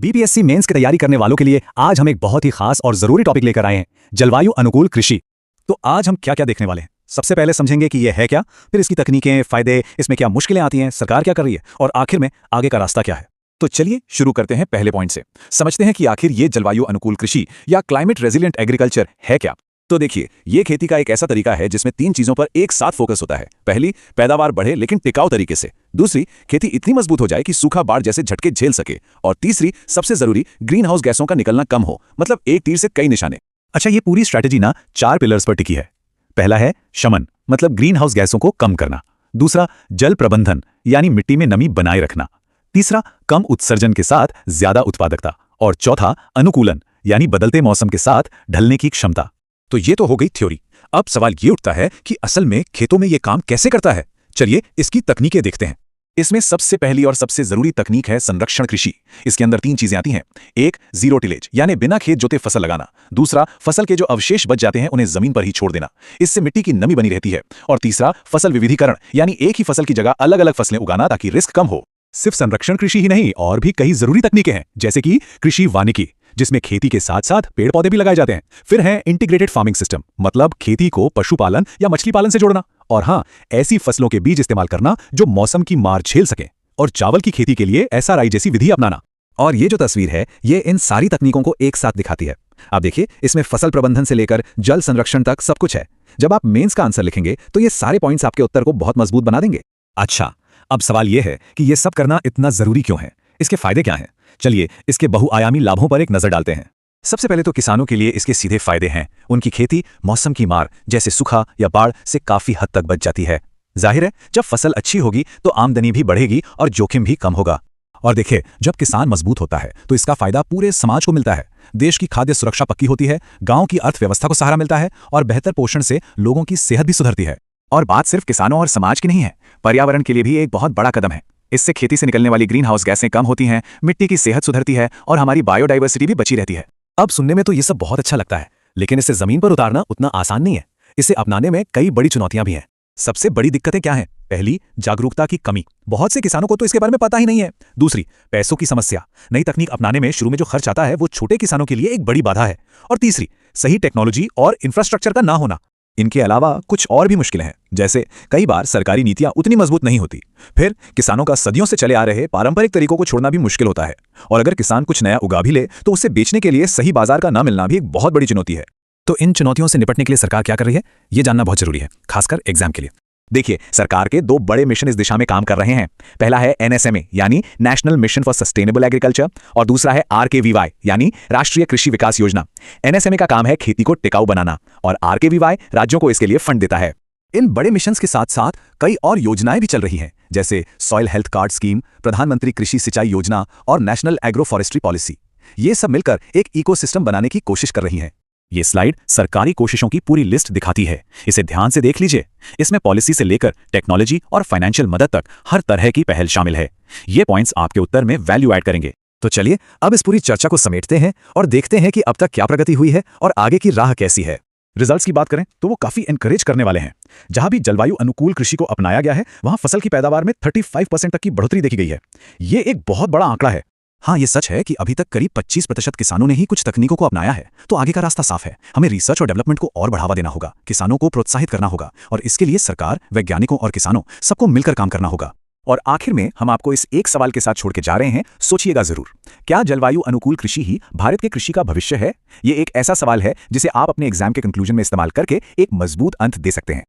BPSC mains की तैयारी करने वालों के लिए आज हम एक बहुत ही खास और जरूरी टॉपिक लेकर आए हैं, जलवायु अनुकूल कृषि। तो आज हम क्या क्या देखने वाले हैं। सबसे पहले समझेंगे कि यह है क्या, फिर इसकी तकनीकें, फायदे, इसमें क्या मुश्किलें आती हैं, सरकार क्या कर रही है और आखिर में आगे का रास्ता क्या है। तो चलिए शुरू करते हैं पहले पॉइंट से। समझते हैं कि आखिर ये जलवायु अनुकूल कृषि या क्लाइमेट रेजिलिएंट एग्रीकल्चर है क्या। तो देखिए, ये खेती का एक ऐसा तरीका है जिसमें 3 चीजों पर एक साथ फोकस होता है। पहली, पैदावार बढ़े लेकिन टिकाऊ तरीके से। दूसरी, खेती इतनी मजबूत हो जाए कि सूखा, बाढ़ जैसे झटके झेल सके। और तीसरी, सबसे जरूरी, ग्रीन हाउस गैसों का निकलना कम हो। मतलब एक तीर से कई निशाने। अच्छा, ये पूरी स्ट्रैटेजी ना 4 पिलर्स पर टिकी है। पहला है शमन, मतलब ग्रीन हाउस गैसों को कम करना। दूसरा, जल प्रबंधन, यानी मिट्टी में नमी बनाए रखना। तीसरा, कम उत्सर्जन के साथ ज्यादा उत्पादकता। और चौथा, अनुकूलन, यानी बदलते मौसम के साथ ढलने की क्षमता। तो ये तो हो गई थ्योरी। अब सवाल ये उठता है कि असल में खेतों में ये काम कैसे करता है। चलिए इसकी तकनीकें देखते हैं। इसमें सबसे पहली और सबसे जरूरी तकनीक है संरक्षण कृषि। इसके अंदर 3 चीजें आती हैं। एक, जीरो टिलेज, यानी बिना खेत जोते फसल लगाना। दूसरा, फसल के जो अवशेष बच जाते हैं उन्हें जमीन पर ही छोड़ देना, इससे मिट्टी की नमी बनी रहती है। और तीसरा, फसल विविधीकरण, यानी एक ही फसल की जगह अलग अलग फसलें उगाना ताकि रिस्क कम हो। सिर्फ संरक्षण कृषि ही नहीं, और भी कई जरूरी तकनीकें हैं, जैसे कि कृषि वानिकी, जिसमें खेती के साथ साथ पेड़ पौधे भी लगाए जाते हैं। फिर है इंटीग्रेटेड फार्मिंग सिस्टम, मतलब खेती को पशुपालन या मछली पालन से जोड़ना। और हाँ, ऐसी फसलों के बीज इस्तेमाल करना जो मौसम की मार झेल सके। और चावल की खेती के लिए एसआरआई जैसी विधि अपनाना। और ये जो तस्वीर है, ये इन सारी तकनीकों को एक साथ दिखाती है। आप देखिए, इसमें फसल प्रबंधन से लेकर जल संरक्षण तक सब कुछ है। जब आप मेंस का आंसर लिखेंगे तो ये सारे पॉइंट्स आपके उत्तर को बहुत मजबूत बना देंगे। अच्छा, अब सवाल यह है कि यह सब करना इतना जरूरी क्यों है, इसके फायदे क्या हैं। चलिए इसके बहुआयामी लाभों पर एक नजर डालते हैं। सबसे पहले तो किसानों के लिए इसके सीधे फायदे हैं। उनकी खेती मौसम की मार जैसे सूखा या बाढ़ से काफी हद तक बच जाती है। जाहिर है, जब फसल अच्छी होगी तो आमदनी भी बढ़ेगी और जोखिम भी कम होगा। और देखिए, जब किसान मजबूत होता है तो इसका फायदा पूरे समाज को मिलता है। देश की खाद्य सुरक्षा पक्की होती है, गांव की अर्थव्यवस्था को सहारा मिलता है और बेहतर पोषण से लोगों की सेहत भी सुधरती है। और बात सिर्फ किसानों और समाज की नहीं है, पर्यावरण के लिए भी एक बहुत बड़ा कदम है। इससे खेती से निकलने वाली ग्रीन हाउस गैसें कम होती हैं, मिट्टी की सेहत सुधरती है और हमारी बायोडाइवर्सिटी भी बची रहती है। अब सुनने में तो ये सब बहुत अच्छा लगता है, लेकिन इसे जमीन पर उतारना उतना आसान नहीं है। इसे अपनाने में कई बड़ी चुनौतियां भी हैं। सबसे बड़ी दिक्कतें क्या हैं? पहली, जागरूकता की कमी। बहुत से किसानों को तो इसके बारे में पता ही नहीं है। दूसरी, पैसों की समस्या। नई तकनीक अपनाने में शुरू में जो खर्च आता है वो छोटे किसानों के लिए एक बड़ी बाधा है। और तीसरी, सही टेक्नोलॉजी और इंफ्रास्ट्रक्चर का ना होना। इनके अलावा कुछ और भी मुश्किलें हैं, जैसे कई बार सरकारी नीतियां उतनी मजबूत नहीं होती। फिर किसानों का सदियों से चले आ रहे पारंपरिक तरीकों को छोड़ना भी मुश्किल होता है। और अगर किसान कुछ नया उगा भी ले तो उसे बेचने के लिए सही बाजार का ना मिलना भी एक बहुत बड़ी चुनौती है। तो इन चुनौतियों से निपटने के लिए सरकार क्या कर रही है, ये जानना बहुत जरूरी है, खासकर एग्जाम के लिए। देखिए, सरकार के 2 बड़े मिशन इस दिशा में काम कर रहे हैं। पहला है एनएसएमए, यानी national mission for sustainable agriculture, और दूसरा है आरकेवीवाई, यानी राष्ट्रीय कृषि विकास योजना। एनएसएमए का काम है खेती को टिकाऊ बनाना और आरकेवीवाई राज्यों को इसके लिए फंड देता है। इन बड़े मिशंस के साथ साथ कई और योजनाएं भी चल रही हैं, जैसे सॉइल हेल्थ कार्ड स्कीम, प्रधानमंत्री कृषि सिंचाई योजना और नेशनल एग्रो फॉरेस्ट्री पॉलिसी। ये सब मिलकर एक इकोसिस्टम बनाने की कोशिश कर रही हैं। ये स्लाइड सरकारी कोशिशों की पूरी लिस्ट दिखाती है, इसे ध्यान से देख लीजिए। इसमें पॉलिसी से लेकर टेक्नोलॉजी और फाइनेंशियल मदद तक हर तरह की पहल शामिल है। ये पॉइंट्स आपके उत्तर में वैल्यू ऐड करेंगे। तो चलिए अब इस पूरी चर्चा को समेटते हैं और देखते हैं कि अब तक क्या प्रगति हुई है और आगे की राह कैसी है। रिजल्ट्स की बात करें तो वो काफी एनकरेज करने वाले हैं। जहां भी जलवायु अनुकूल कृषि को अपनाया गया है, वहां फसल की पैदावार में 35% तक की बढ़ोतरी देखी गई है। ये एक बहुत बड़ा आंकड़ा है। हाँ, ये सच है कि अभी तक करीब 25% किसानों ने ही कुछ तकनीकों को अपनाया है। तो आगे का रास्ता साफ है। हमें रिसर्च और डेवलपमेंट को और बढ़ावा देना होगा, किसानों को प्रोत्साहित करना होगा और इसके लिए सरकार, वैज्ञानिकों और किसानों सबको मिलकर काम करना होगा। और आखिर में हम आपको इस एक सवाल के साथ छोड़ के जा रहे हैं, सोचिएगा जरूर। क्या जलवायु अनुकूल कृषि ही भारत के कृषि का भविष्य है? ये एक ऐसा सवाल है जिसे आप अपने एग्जाम के कंक्लूजन में इस्तेमाल करके एक मजबूत अंत दे सकते हैं।